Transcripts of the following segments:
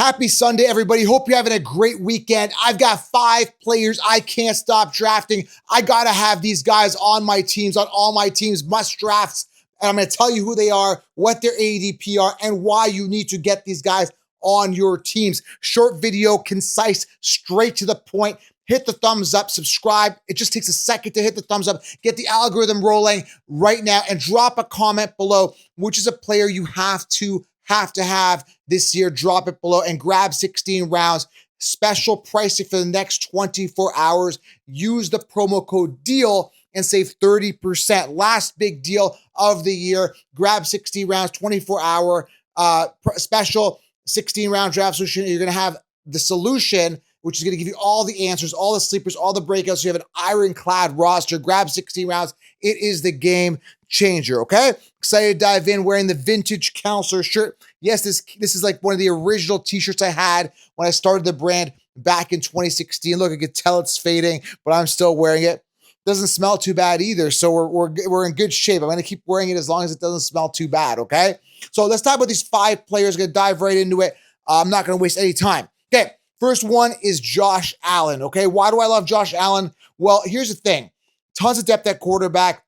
Happy Sunday, everybody. Hope you're having a great weekend. I've got 5 players I can't stop drafting. I got to have these guys on my teams, on all my teams, must drafts. And I'm going to tell you who they are, what their ADP are, and why you need to get these guys on your teams. Short video, concise, straight to the point. Hit the thumbs up, subscribe. It just takes a second to hit the thumbs up. Get the algorithm rolling right now and drop a comment below, which is a player you have to have this year. Drop it below and grab 16 rounds. Special pricing for the next 24 hours. Use the promo code DEAL and save 30%. Last big deal of the year. Grab 60 rounds, 24-hour special 16-round draft solution. You're going to have the solution, which is going to give you all the answers, all the sleepers, all the breakouts. So you have an ironclad roster. Grab 16 rounds. It is the game changer, okay? Excited to dive in, wearing the vintage counselor shirt. Yes, this is like one of the original t-shirts I had when I started the brand back in 2016. Look, I can tell it's fading, but I'm still wearing it. Doesn't smell too bad either, so we're in good shape. I'm going to keep wearing it as long as it doesn't smell too bad, okay? So let's talk about these 5 players. I'm going to dive right into it. I'm not going to waste any time. Okay, first one is Josh Allen, okay? Why do I love Josh Allen? Well, here's the thing. Tons of depth at quarterback.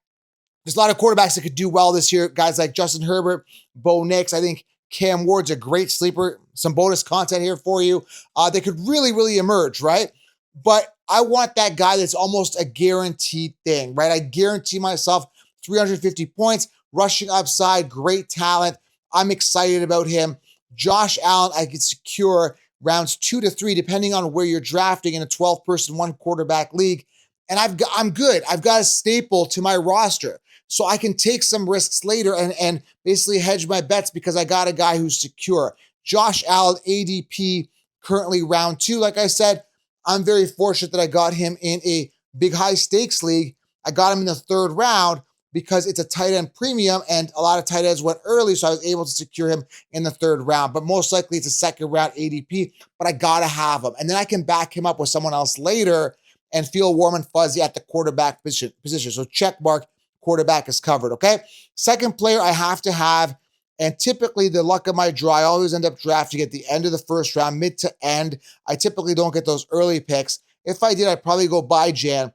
There's a lot of quarterbacks that could do well this year. Guys like Justin Herbert, Bo Nix. I think Cam Ward's a great sleeper. Some bonus content here for you. They could really emerge, right? But I want that guy that's almost a guaranteed thing, right? I guarantee myself 350 points, rushing upside, great talent. I'm excited about him. Josh Allen, I could secure rounds 2 to 3, depending on where you're drafting in a 12-person, 1-quarterback league. And I'm good. I've got a staple to my roster. So I can take some risks later and basically hedge my bets because I got a guy who's secure. Josh Allen, ADP, currently round 2. Like I said, I'm very fortunate that I got him in a big high stakes league. I got him in the 3rd round because it's a tight end premium and a lot of tight ends went early, so I was able to secure him in the 3rd round. But most likely it's a 2nd round ADP, but I gotta have him. And then I can back him up with someone else later and feel warm and fuzzy at the quarterback position. So check mark, quarterback is covered, okay? Second player I have to have, and typically the luck of my draw, I always end up drafting at the end of the 1st round, mid to end. I typically don't get those early picks. If I did, I'd probably go buy Jan.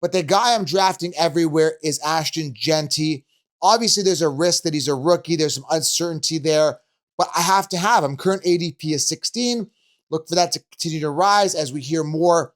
But the guy I'm drafting everywhere is Ashton Genty. Obviously, there's a risk that he's a rookie. There's some uncertainty there, but I have to have him. Current ADP is 16. Look for that to continue to rise as we hear more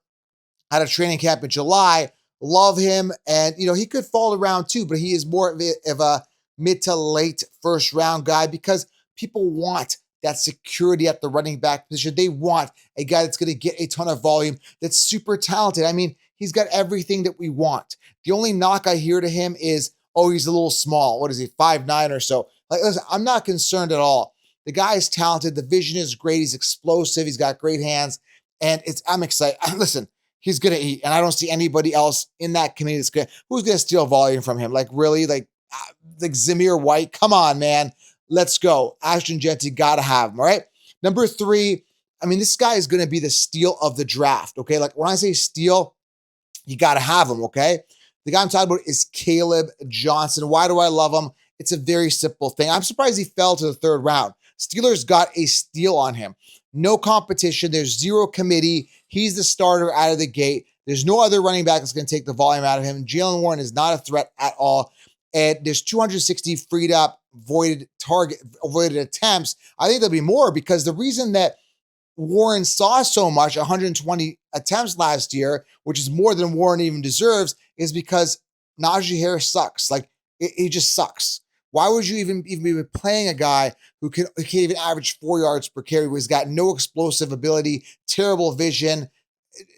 out of training camp in July. Love him. And, he could fall around too, but he is more of a mid to late 1st round guy because people want that security at the running back position. They want a guy that's going to get a ton of volume, that's super talented. I mean, he's got everything that we want. The only knock I hear to him is, oh, he's a little small. What is he, 5'9" or so? Like, listen, I'm not concerned at all. The guy is talented. The vision is great. He's explosive. He's got great hands. And I'm excited. Listen, he's going to eat. And I don't see anybody else in that committee who's going to steal volume from him. Like, really? Like Zamir White? Come on, man. Let's go. Ashton Genty, got to have him, all right? Number 3, I mean, this guy is going to be the steal of the draft, okay? Like, when I say steal, you got to have him, okay? The guy I'm talking about is Caleb Johnson. Why do I love him? It's a very simple thing. I'm surprised he fell to the 3rd round. Steelers got a steal on him. No competition. There's 0 committee. He's the starter out of the gate. There's no other running back that's going to take the volume out of him. Jalen Warren is not a threat at all. And there's 260 freed up avoided attempts. I think there'll be more because the reason that Warren saw so much, 120 attempts last year, which is more than Warren even deserves, is because Najee Harris sucks. Like, he just sucks. Why would you even be playing a guy who can't even average 4 yards per carry, who's got no explosive ability, terrible vision,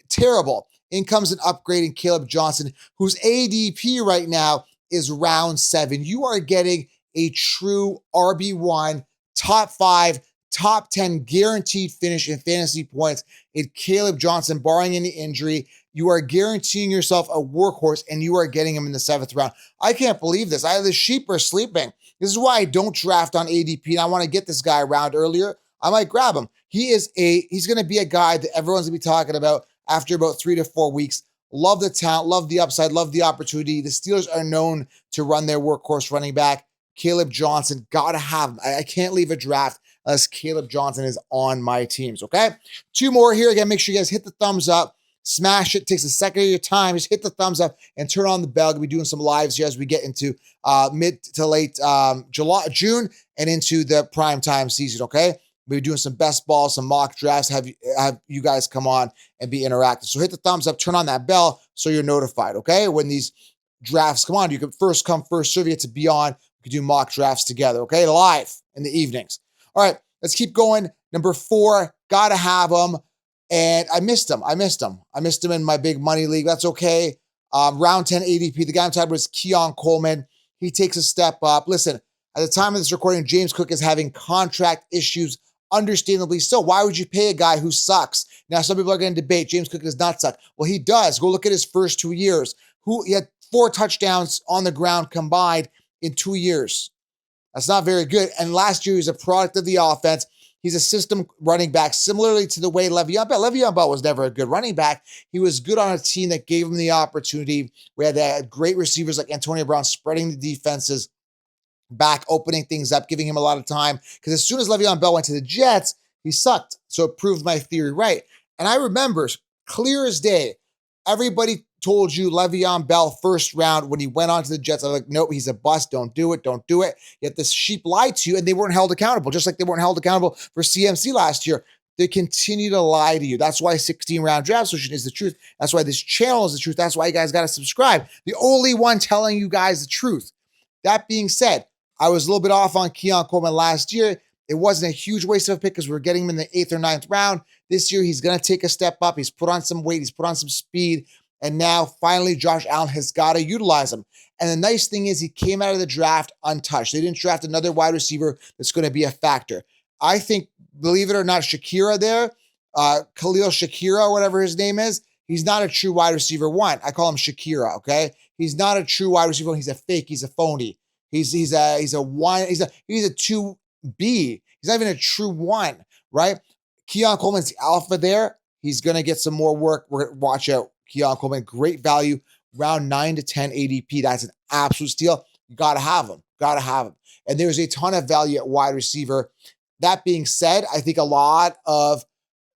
terrible. In comes an upgrade in Caleb Johnson, whose ADP right now is round 7. You are getting a true RB1, top 5, top 10 guaranteed finish in fantasy points in Caleb Johnson, barring any injury. You are guaranteeing yourself a workhorse, and you are getting him in the 7th round. I can't believe this. The sheep are sleeping. This is why I don't draft on ADP, and I want to get this guy around earlier. I might grab him. He's going to be a guy that everyone's going to be talking about after about 3 to 4 weeks. Love the talent, love the upside, love the opportunity. The Steelers are known to run their workhorse running back. Caleb Johnson, gotta have him. I can't leave a draft unless Caleb Johnson is on my teams, okay? 2 more here. Again, make sure you guys hit the thumbs up. Smash it. Takes a second of your time. Just hit the thumbs up and turn on the bell. We'll be doing some lives here as we get into mid to late June and into the prime time season, okay? We'll be doing some best balls, some mock drafts, have you guys come on and be interactive. So hit the thumbs up, turn on that bell so you're notified, okay? When these drafts come on, you can first come, first serve. You get to be on. We can do mock drafts together, okay? Live in the evenings. All right, let's keep going. Number 4, gotta have him. And I missed him. I missed him in my big money league. That's okay. Round 10 ADP. The guy I'm talking about was Keon Coleman. He takes a step up. Listen, at the time of this recording, James Cook is having contract issues, understandably so. Why would you pay a guy who sucks? Now, some people are going to debate James Cook does not suck. Well, he does. Go look at his first 2 years. He had 4 touchdowns on the ground combined in 2 years. That's not very good. And last year, he was a product of the offense. He's a system running back, similarly to the way Le'Veon Bell. Le'Veon Bell was never a good running back. He was good on a team that gave him the opportunity. We had great receivers like Antonio Brown spreading the defenses back, opening things up, giving him a lot of time. Because as soon as Le'Veon Bell went to the Jets, he sucked. So it proved my theory right. And I remember, clear as day, everybody told you Le'Veon Bell first round when he went on to the Jets. I was like, nope, he's a bust. Don't do it. Don't do it. Yet this sheep lied to you and they weren't held accountable, just like they weren't held accountable for CMC last year. They continue to lie to you. That's why 16-round draft solution is the truth. That's why this channel is the truth. That's why you guys got to subscribe. The only one telling you guys the truth. That being said, I was a little bit off on Keon Coleman last year. It wasn't a huge waste of a pick because we were getting him in the 8th or 9th round. This year, he's going to take a step up. He's put on some weight. He's put on some speed. And now, finally, Josh Allen has got to utilize him. And the nice thing is he came out of the draft untouched. They didn't draft another wide receiver that's going to be a factor. I think, believe it or not, Shakira there, Khalil Shakira, whatever his name is, he's not a true wide receiver 1. I call him Shakira, okay? He's not a true wide receiver 1. He's a fake. He's a phony. He's a 1. He's a 2B. He's not even a true 1, right? Keon Coleman's the alpha there. He's going to get some more work. We're going to watch out. Keon Coleman, great value, round 9 to 10 ADP. That's an absolute steal. You got to have him. Got to have him. And there's a ton of value at wide receiver. That being said, I think a lot of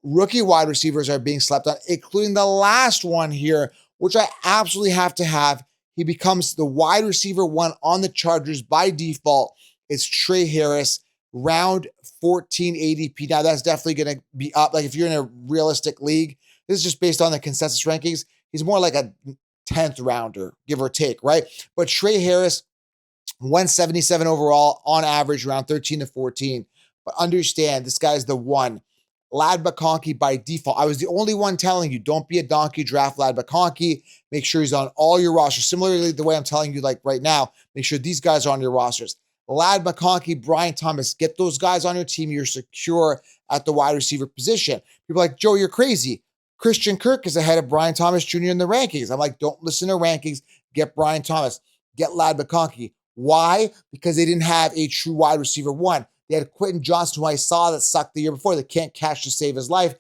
rookie wide receivers are being slept on, including the last one here, which I absolutely have to have. He becomes the wide receiver 1 on the Chargers by default. It's Trey Harris, round 14 ADP. Now, that's definitely going to be up. Like, if you're in a realistic league, this is just based on the consensus rankings. He's more like a 10th rounder, give or take, right? But Trey Harris, 177 overall on average, around 13 to 14. But understand, this guy's the 1. Lad McConkey by default. I was the only one telling you, don't be a donkey, draft Lad McConkey. Make sure he's on all your rosters. Similarly, the way I'm telling you, like right now, make sure these guys are on your rosters. Lad McConkey, Brian Thomas, get those guys on your team. You're secure at the wide receiver position. People are like, Joe, you're crazy. Christian Kirk is ahead of Brian Thomas Jr. in the rankings. I'm like, don't listen to rankings. Get Brian Thomas. Get Lad McConkey. Why? Because they didn't have a true wide receiver 1. They had Quentin Johnson, who I saw that sucked the year before. They can't catch to save his life.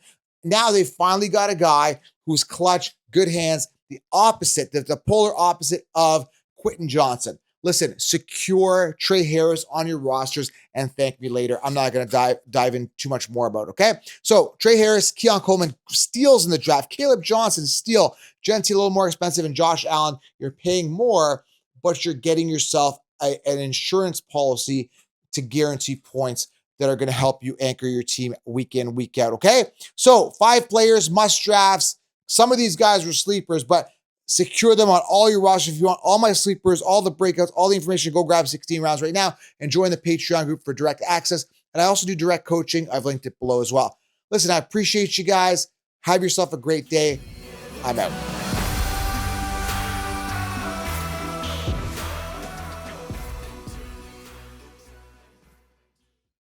Now they finally got a guy who's clutch, good hands, the opposite, the polar opposite of Quentin Johnson. Listen, secure Trey Harris on your rosters and thank me later. I'm not going to dive in too much more about it, okay? So Trey Harris, Keon Coleman, steals in the draft. Caleb Johnson, steal. Gentry, a little more expensive. And Josh Allen, you're paying more, but you're getting yourself an insurance policy to guarantee points that are going to help you anchor your team week in, week out, okay? So 5 players, must drafts. Some of these guys were sleepers, but secure them on all your rosters. If you want all my sleepers, all the breakouts, all the information, go grab 16 rounds right now and join the Patreon group for direct access. And I also do direct coaching. I've linked it below as well. Listen, I appreciate you guys. Have yourself a great day. I'm out.